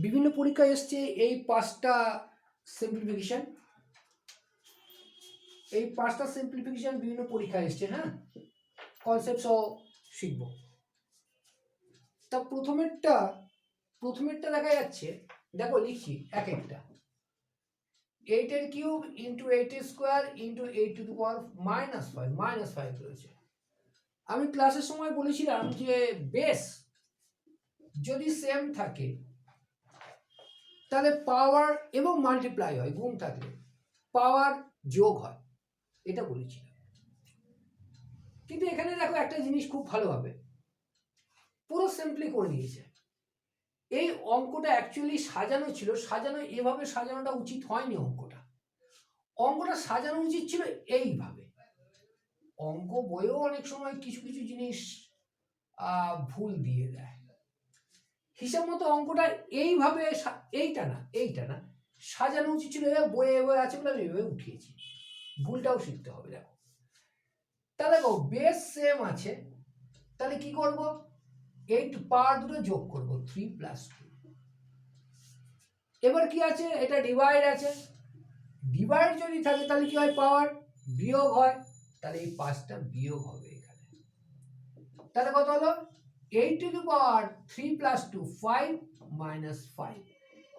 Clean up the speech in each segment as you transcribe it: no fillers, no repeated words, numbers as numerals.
বিভিন্ন পরীক্ষায় এসছে এই পাঁচটা সিম্পলিফিকেশন, বিভিন্ন পরীক্ষায় এসছে। হ্যাঁ, কনসেপ্ট সহ শিখব। তা প্রথমেরটা দেখা যাচ্ছে, দেখো লিখছি এক একটা। 8 এর cube into 8 square into 8 to the power -5 রয়েছে। আমি ক্লাসের সময় বলেছিলাম যে বেস যদি সেম থাকে তাহলে পাওয়ার এবং মাল্টিপ্লাই হয়, গুণ থাকলে পাওয়ার যোগ হয়, এটা বলেছিলাম। কিন্তু এখানে দেখো একটা জিনিস খুব ভালোভাবে পুরো সিম্পলি করে দিয়েছে। এই অঙ্কটা অ্যাকচুয়ালি সাজানো ছিল, এভাবে সাজানোটা উচিত হয়নি। অঙ্কটা সাজানো উচিত ছিল এইভাবে। অঙ্ক বইও অনেক সময় কিছু কিছু জিনিস ভুল দিয়ে দেয়। হিসাব মতো অঙ্কটা এইভাবে এইটা না সাজানো উচিত ছিল। বইয়ে আছে বলে আমি এইভাবে উঠিয়েছি, ভুলটাও শিখতে হবে। দেখো তাহলে দেখো বেস সেম আছে, তাহলে কি করব, 8 পাওয়ার দুটো যোগ করব, 3 + 2। এবার কি আছে, এটা ডিভাইড আছে, ডিভাইড যদি থাকে তাহলে কি হয়, পাওয়ার বিয়োগ হয়, তাহলে এই 5টা বিয়োগ হবে এখানে। তাহলে কত হলো, 8 to the power 3 + 2 5 - 5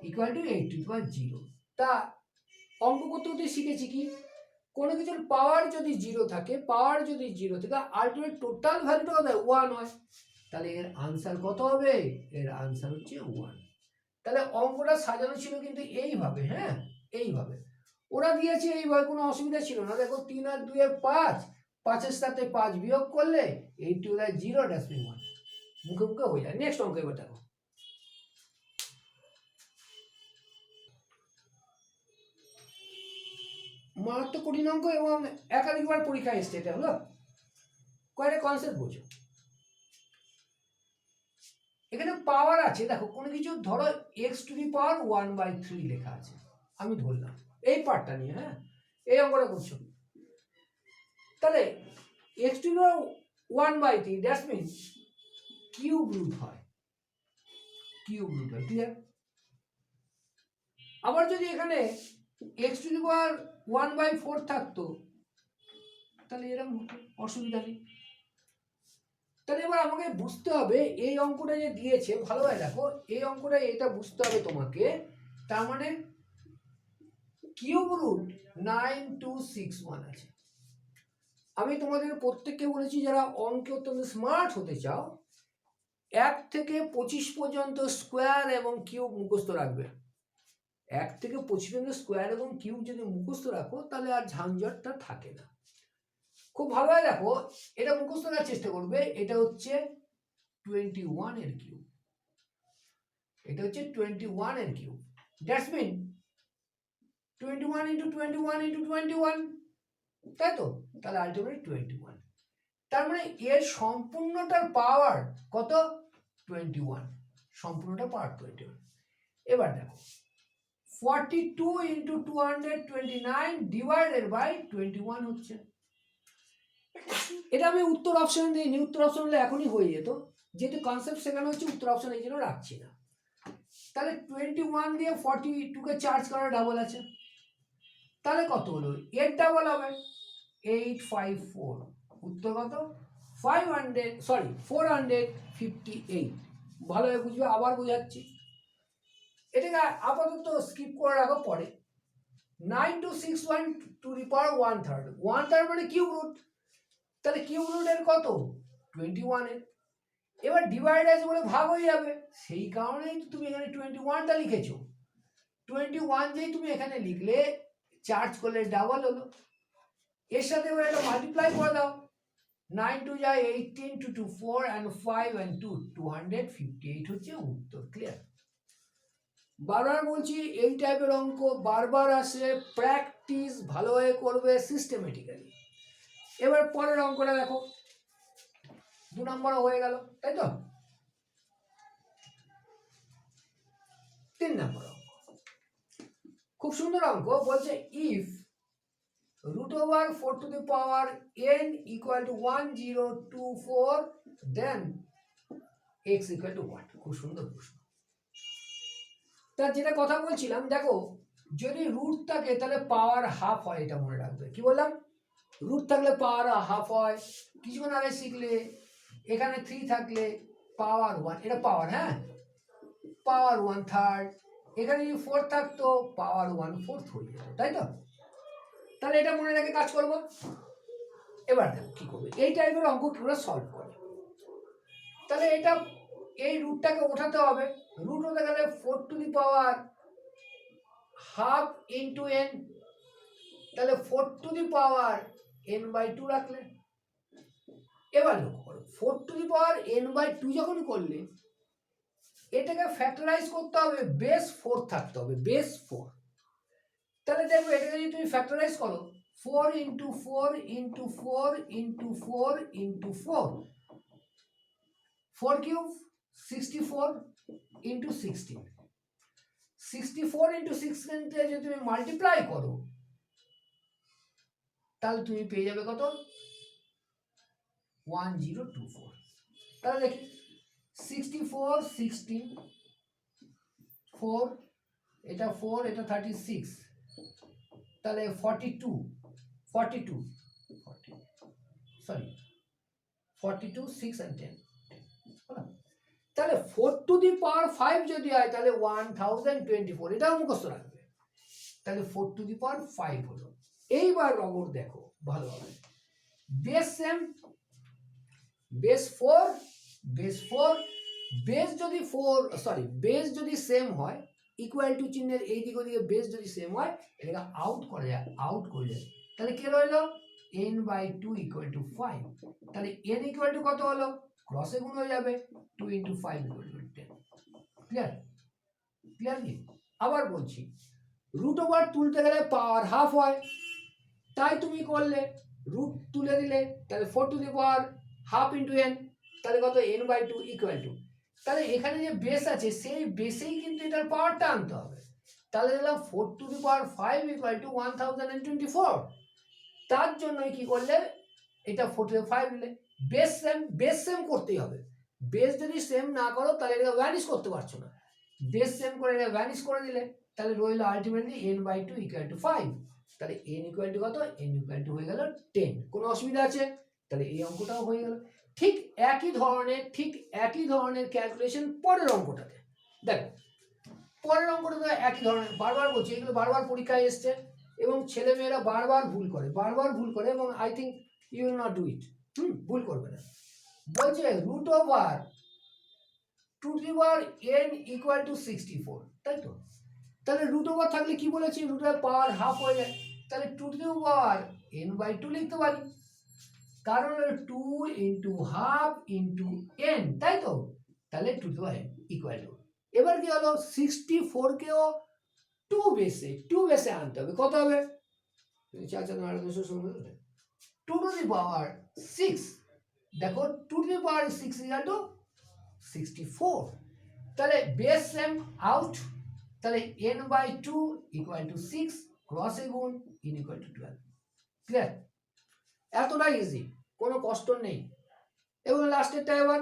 = 8 to the পাওয়ার 0। তা অঙ্ক করতে করতে শিখেছি কি, কোনো কিছুর পাওয়ার যদি 0 থাকে, আলটিমেট টোটাল ভ্যালুটা কত হয়, 1 হয়। তাহলে এর আনসার কত হবে, এর আনসার হচ্ছে 1। তাহলে অঙ্কটা সাজানো ছিল কিন্তু এইভাবে। হ্যাঁ, এইভাবে ওরা দিয়েছে, এইভাবে কোনো অসুবিধা ছিল না। দেখো 3 আর 2 এ 5, 5-এর সাথে 5 বিয়োগ করলে 8 টু দি 0 -1, মুখে মুখে হয়ে যায়। নেক্সট অঙ্ক এবার দেখো, মারাত্মক কঠিন অঙ্ক এবং একাধিকবার পরীক্ষায় এসছে। এটা হলো কয়টা কনসেপ্ট বোঝো। এখানে পাওয়ার আছে, দেখো কোনো কিছু ধরো x টু দি পাওয়ার 1/3 লেখা আছে, আমি ধরলাম এই পার্টটা নিয়ে। হ্যাঁ, এই অঙ্কটা করছো, তাহলে x to the power 1/3 that's means cube root হয়, ক্লিয়ার। আবার যদি এখানে x টু দি পাওয়ার 1/4 থাকতো তাহলে এরকম অসুবিধা নেই। তাহলে এবার আমাকে বুঝতে হবে এই অঙ্কটা যে দিয়েছে, ভালোভাবে দেখো এই অঙ্কটা, এটা বুঝতে হবে তোমাকে। তার মানে কিউব রুট 9261 আছে। আমি তোমাদের প্রত্যেককে বলেছি যারা অঙ্কে অত্যন্ত স্মার্ট হতে চাও, 1 থেকে 25 পর্যন্ত স্কোয়ার এবং কিউব মুখস্থ রাখবে। 1 থেকে 25 পর্যন্ত স্কোয়ার এবং কিউব যদি মুখস্থ রাখো তাহলে আর ঝাঞ্ঝটটা থাকে না। খুব ভালোভাবে দেখো, এটা মুখস্থ করার চেষ্টা করবে। এটা হচ্ছে 21 এর কিউব, এটা হচ্ছে 21 এর কিউব। দ্যাটস মিন 21 × 21 × 21, তাই তো? তাহলে আলটিমেটলি 21। তার মানে এর সম্পূর্ণটার পাওয়ার কত, 21, সম্পূর্ণটা পাওয়ার 21। এবার দেখো 42 × 229 ডিভাইডেড বাই 21 হচ্ছে। এটা আমি উত্তর অপশন দিইনি, উত্তর অপশন হলে এখনই হয়ে যেত, যেহেতু কনসেপ্ট শেখানো হচ্ছে উত্তর অপশন এই জন্য রাখছি না। তাহলে 21 দিয়ে 42 কে চার্জ করা ডাবল আছে, তাহলে কত হলো, এর ডাবল হবে 854। উত্তর কত, 458। ভালোভাবে বুঝবে, আবার বোঝাচ্ছি। এটাকে আপাতত স্কিপ করে রাখো, পরে 9261 টু দি পাওয়ার 1/3, 1/3 মানে কিউব রুট। তাহলে কিউব রুট এর কত, 21 এর। এবার ডিভাইড আছে বলে ভাগ হয়ে যাবে, সেই কারণেই তুমি এখানে 21টা লিখেছো। 21 যেই তুমি এখানে লিখলে, চার্জ করলে ডাবল হলো। এর সাথে এবার এটা মাল্টিপ্লাই করে দাও, 9 2 যায় 18, 2 2 4 and 5 and 2 258 হচ্ছে উত্তর। ক্লিয়ার? বারবার বলছি এই টাইপের অঙ্ক বারবার আসে, প্র্যাকটিস ভালোভাবে করবে সিস্টেমেটিক্যালি। এবার পরের অঙ্কটা দেখো, 2 নম্বরও হয়ে গেল, তাই তো? 3 নম্বর অঙ্ক, খুব সুন্দর অঙ্ক। বলছে if √4 to the power n = 1024 then x = 1। খুব সুন্দর প্রশ্ন। তার যেটা কথা বলছিলাম, দেখো যদি রুট থাকে তাহলে পাওয়ার হাফ হয়, এটা মনে রাখবে। কি বললাম? রুট থাকলে পাওয়ার হাফ হয়। কিছুক্ষণ আগে শিখলে এখানে 3 থাকলে পাওয়ার 1, এটা পাওয়ার, হ্যাঁ, পাওয়ার 1/3। এখানে যদি 4 থাকতো পাওয়ার 1/4 হয়ে যেত, তাই তো? তাহলে এটা মনে রেখে কাজ করব। এবার দেখো কি করবে, এই টাইপের অঙ্ক কি করে সলভ করে। তাহলে এটা এই রুটটাকে ওঠাতে হবে। রুট হতে গেলে 4 two the power half into n, তাহলে 4 টু দি পাওয়ার n/2 রাখলে। এবার লক্ষ্য করো, 4 টু দি পাওয়ার n/2 যখন করলে এটাকে ফ্যাক্টরাইজ করতে হবে, বেস 4 থাকতে হবে, বেস 4। তাহলে দেখো এটাকে যদি তুমি ফ্যাক্টরাইজ করো, 4 into 4 into 4 into 4 into 4, 4 cube 64 into 16, 64 into 16 কে যদি তুমি মাল্টিপ্লাই করো তাহলে তুমি পেয়ে যাবে কত? 1024। তাহলে দেখি 64 16 4, এটা 4, এটা 36, তাহলে 42 সরি 42 6 and 10, তাহলে 4 টু দি পাওয়ার 5 যদি হয় তাহলে 1024, এটাও মুখস্থ রাখবে। তাহলে 4 টু দি পাওয়ার 5 হলো। এইবার রগর দেখো ভালোভাবে, base same, base 4, base 4, base যদি 4 সরি বেস যদি সেম হয়, ইকুয়াল টু চিহ্নের এই দিক ওদিকে বেস যদি সেম হয়, এটাকে আউট করা যায়, আউট করে যায়। তাহলে কি রইলো? n/2 equal to 5। তাহলে n ইকুয়াল টু কত হলো? ক্রসে গুণ হয়ে যাবে, 2 into 5 equal to 10। Clear? Clear কি? আবার বলছি, রুট ওভার তুলতে গেলে পাওয়ার হাফ হয়, তাই তুমি করলে রুট তুলে দিলে, তাহলে 4 two the power half into n, তাহলে কত? n/2 ইকুয়াল টু, তাহলে এখানে যে বেস আছে সেই বেসেই কিন্তু এটার পাওয়ারটা আনতে হবে। তাহলে দিলাম 4 two the power 5 equal to 1024। তার জন্যই কি করলে, এটা 4 টু দি 5 দিলে। বেস সেম করতেই হবে। বেস যদি সেম না করো তাহলে এটা ভ্যানিশ করতে পারছো না। বেস সেম করে এটা ভ্যানিশ করে দিলে, তাহলে রইল আলটিমেটলি n/2 ইকুয়াল টু 5। তাহলে n ইকুয়াল টু কত? n ইকুয়াল টু হয়ে গেল 10। কোনো অসুবিধা আছে? তাহলে এই অঙ্কটাও হয়ে গেল। ঠিক একই ধরনের ক্যালকুলেশন পরের অঙ্কটাতে। দেখো পরের অঙ্কটা একই ধরনের, বারবার বলছি এগুলো বারবার পরীক্ষায় এসছে এবং ছেলেমেয়েরা বারবার ভুল করে এবং I think you will not do it. ভুল করবে না। বলছে root over 2 to the power n equal to 64, তাই তো? তাহলে রুট ওভার থাকলে কি বলেছি, রুটের পাওয়ার হাফ হয়ে যায়, তাহলে 2 টু দি পাওয়ার n/2 লিখতে পারি, কারণ 2 ইন্টু হাফ ইন্টু n, তাই তো? তাহলে 2 to the power n equal two, এবার কি হলো, 64 কেও 2 বেসে আনতে হবে। কত হবে? 2 টু দি পাওয়ার 6, দেখো 2 to the power 6 equal to 64। তাহলে বেস সেম, আউট, তাহলে n/2 ইকুয়াল টু 6, ক্রসে গুণ, n ইকুয়াল টু 12। ক্লিয়ার? এতটাই ইজি, কোনো কষ্ট নেই। এবং লাস্টেরটা এবার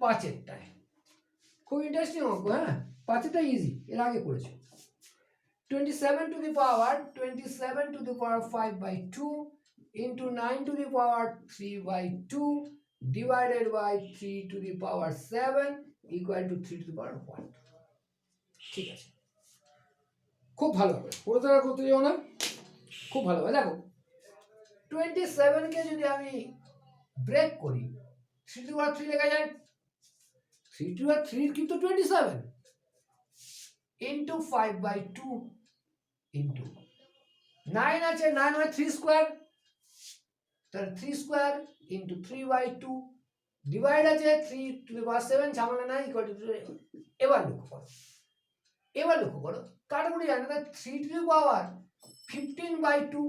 পাঁচেরটায় খুব ইন্টারেস্টিং অঙ্ক, হ্যাঁ, পাঁচেরটা ইজি, এর আগে করেছো। 27 to the power 5/2 into 9 to the power 3/2 divided by 3 to the power 7 equal to 3 to the power 1। ঠিক আছে, খুব ভালো হবে, পড়াশোনা করতে যাও না, খুব ভালো হবে। দেখো 27 কে যদি আমি ব্রেক করি, 3 to the power 3 লেখা যায়, 3 to the power 3 কিন্তু 27 into 5/2 into 9 আছে, 9 হয় 3 স্কয়ার, তাহলে 3 স্কয়ার into 3/2 ডিভাইড আছে 3 to the power 7, ঝামেলা নাই, ইকুয়াল টু। এবার লক্ষ্য করো কাটাকুটি জানো না, 3 to the power 15/2,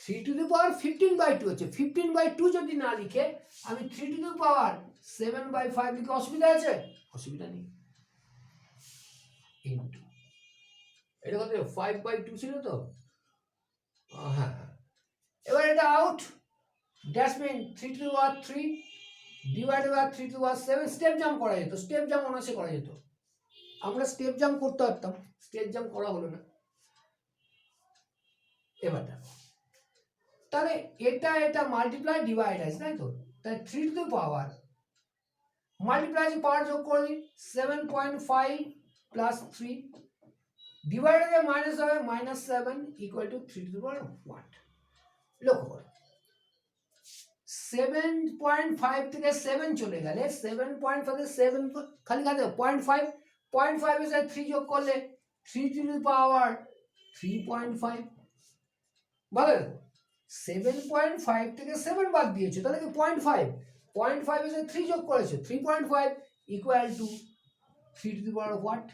3 to the power 15/2 হচ্ছে, 15/2 যদি না লিখে আমি 3 to the power 7/5 লিখে অসুবিধা আছে? অসুবিধা নেই। ইনটু এটা কত? 5/2 ছিল তো, হ্যাঁ। এবার এটা out, dash mean 3 to the power 3 divided by 3 to power 7 step jump করা যেত, স্টেপ জাম্প অনার্সে করা যেত, আমরা স্টেপ জাম্প করতে পারতাম, স্টেপ জাম্প করা হলো না। এবার দেখো তাহলে এটা মাল্টিপ্লাই ডিভাইড আছে তাই তো, তাহলে 3 টু দি পাওয়ার মাল্টিপ্লাই পাওয়ার যোগ করে দিই 7.5 প্লাস 3 ডিভাইডেড বাই মাইনাস হবে -7 ইকুয়াল টু 3 টু দি পাওয়ার 1। লক্ষ্য করো 7.5 থেকে 7 চলে গেলে 7.5 থেকে 7 খালি কাটে 0.5, 0.5 এর সাথে 3 যোগ করলে 3 টু দি পাওয়ার 3.5। বলো 7.5 থেকে 7 বাদ দিয়েছো তাহলে কি 0.5, 0.5 এর সাথে 3 যোগ করেছো 3.5 equal to 3 two the power what.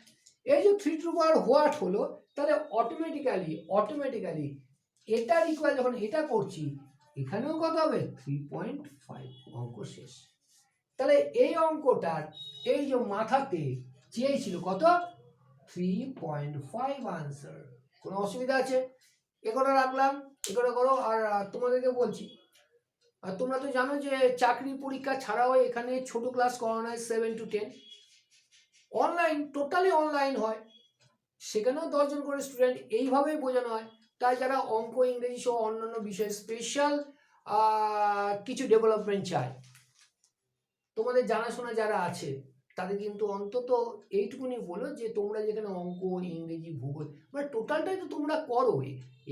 এই যে 3 টু দি পাওয়ার হোয়াট হলো, তাহলে অটোমেটিক্যালি এটার ইকুয়াল যখন এটা করছি এখানেও কত হবে 3.5, অঙ্ক শেষ। তাহলে এই অঙ্কটার এই যে মাথাতে চেয়েছিল কত 3.5 আনসার। কোনো অসুবিধা আছে? এগুলো রাখলাম, এগুলো করো। আর তোমাদেরকে বলছি, আর তোমরা তো জানো যে চাকরি পরীক্ষা ছাড়াও এখানে ছোট ক্লাস করানো হয় 7 to 10, অনলাইন, টোটালি অনলাইন হয়, সেখানেও 10 জন করে স্টুডেন্ট, এইভাবেই বোঝানো হয়। তাই যারা অঙ্ক ইংরেজি সহ অন্যান্য বিষয়ে স্পেশাল কিছু ডেভেলপমেন্ট চায়, তোমাদের জানাশোনা যারা আছে তাদের কিন্তু অন্তত এইটুকুনি বলো যে তোমরা যেখানে অঙ্ক ইংরেজি ভূগোল মানে টোটালটাই তো তোমরা করো,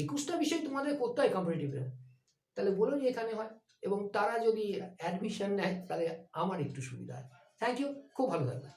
21টা বিষয় তোমাদের করতে হয় কম্পিটিটিভে, তাহলে বলো যে এখানে হয়, এবং তারা যদি অ্যাডমিশন নেয় তাহলে আমার একটু সুবিধা হয়। থ্যাংক ইউ, খুব ভালো থাকবে।